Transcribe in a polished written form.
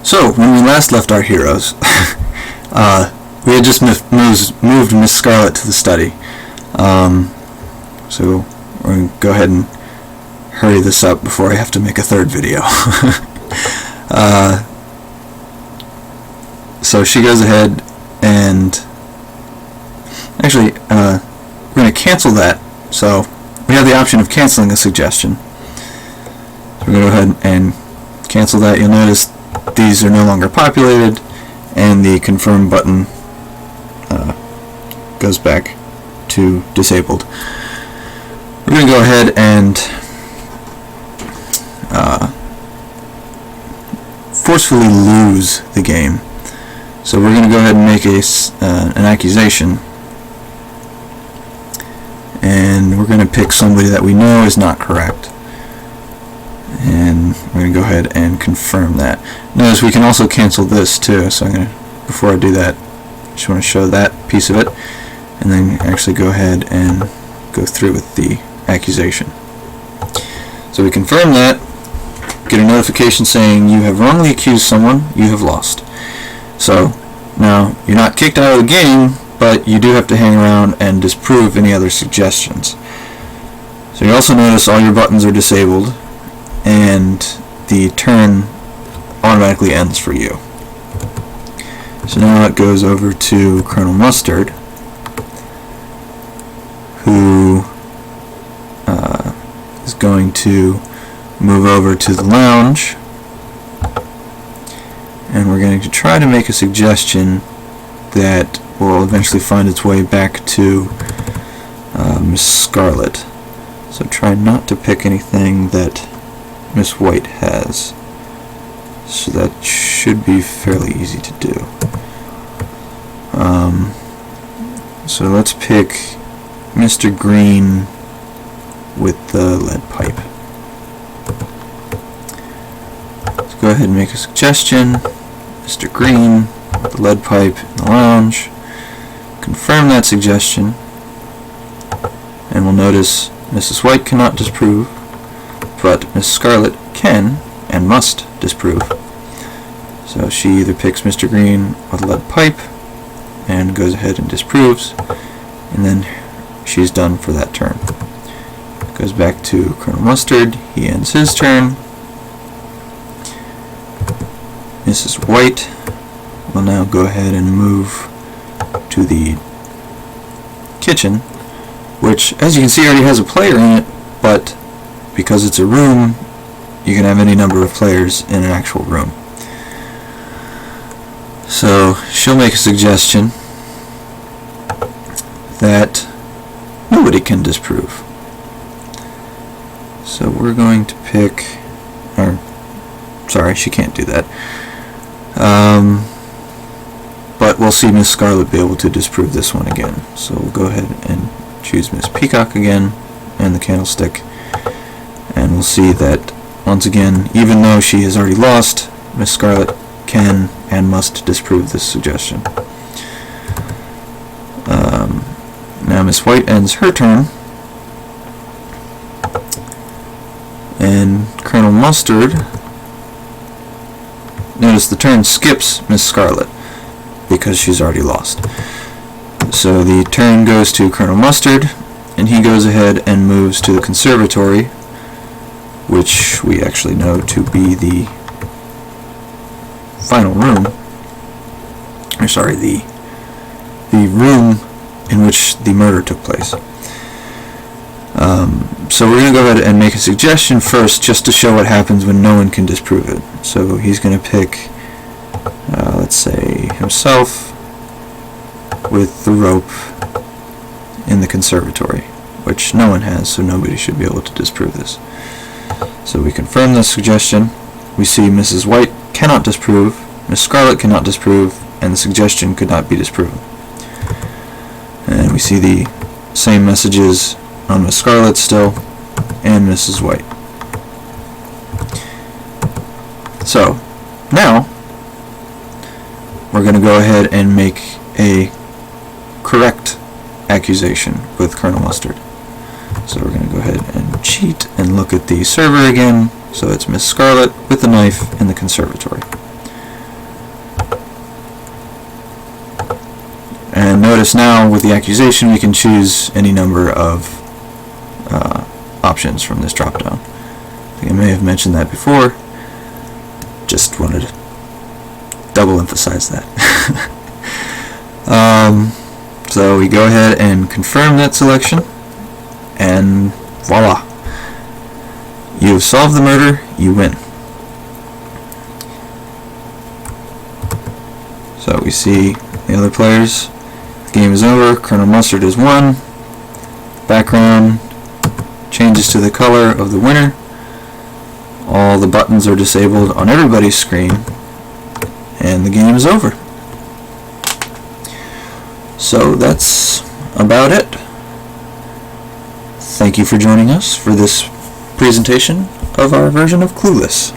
So, when we last left our heroes, we had just moved Miss Scarlet to the study. So, we're going to go ahead and hurry this up before I have to make a third video. So she goes ahead and... Actually, we're going to cancel that. So, we have the option of canceling a suggestion. So we're going to go ahead and cancel that. You'll notice these are no longer populated, and the confirm button goes back to disabled. We're going to go ahead and forcefully lose the game. So we're going to go ahead and make an accusation, and we're going to pick somebody that we know is not correct. And we're going to go ahead and confirm that. Notice we can also cancel this too, so before I do that, I just want to show that piece of it, and then actually go ahead and go through with the accusation. So we confirm that, get a notification saying you have wrongly accused someone, you have lost. So now you're not kicked out of the game, but you do have to hang around and disprove any other suggestions. So you also notice all your buttons are disabled, and the turn automatically ends for you. So now it goes over to Colonel Mustard, who is going to move over to the lounge, and we're going to try to make a suggestion that will eventually find its way back to Miss Scarlet. So try not to pick anything that Miss White has. So that should be fairly easy to do. So let's pick Mr. Green with the lead pipe. Let's go ahead and make a suggestion. Mr. Green with the lead pipe in the lounge. Confirm that suggestion. And we'll notice Mrs. White cannot disprove, but Miss Scarlet can and must disprove. So she either picks Mr. Green with a lead pipe and goes ahead and disproves, and then she's done for that turn. Goes back to Colonel Mustard, he ends his turn. Mrs. White will now go ahead and move to the kitchen, which, as you can see, already has a player in it, but because it's a room, you can have any number of players in an actual room. So she'll make a suggestion that nobody can disprove. So we're going to pick, or sorry, she can't do that. But we'll see Miss Scarlet be able to disprove this one again. So we'll go ahead and choose Miss Peacock again and the candlestick, and we'll see that once again, even though she has already lost, Miss Scarlet can and must disprove this suggestion. Now Miss White ends her turn, and Colonel Mustard, notice the turn skips Miss Scarlet because she's already lost. So the turn goes to Colonel Mustard, and he goes ahead and moves to the conservatory, which we actually know to be the final room, or sorry, the room in which the murder took place. So we're going to go ahead and make a suggestion first, just to show what happens when no one can disprove it. So he's going to pick, let's say, himself with the rope in the conservatory, which no one has, so nobody should be able to disprove this. So we confirm this suggestion. We see Mrs. White cannot disprove, Miss Scarlet cannot disprove, and the suggestion could not be disproven. And we see the same messages on Miss Scarlet still, and Mrs. White. So, now, we're going to go ahead and make a correct accusation with Colonel Mustard. So we're going to go ahead and cheat and look at the server again. So it's Miss Scarlet with the knife in the conservatory. notice now with the accusation we can choose any number of options from this drop down. I think I may have mentioned that before. Just wanted to double emphasize that. So we go ahead and confirm that selection, and voila. You have solved the murder, you win. So we see the other players. The game is over. Colonel Mustard is won. Background changes to the color of the winner. All the buttons are disabled on everybody's screen, and the game is over. So that's about it. Thank you for joining us for this presentation of our version of Clueless.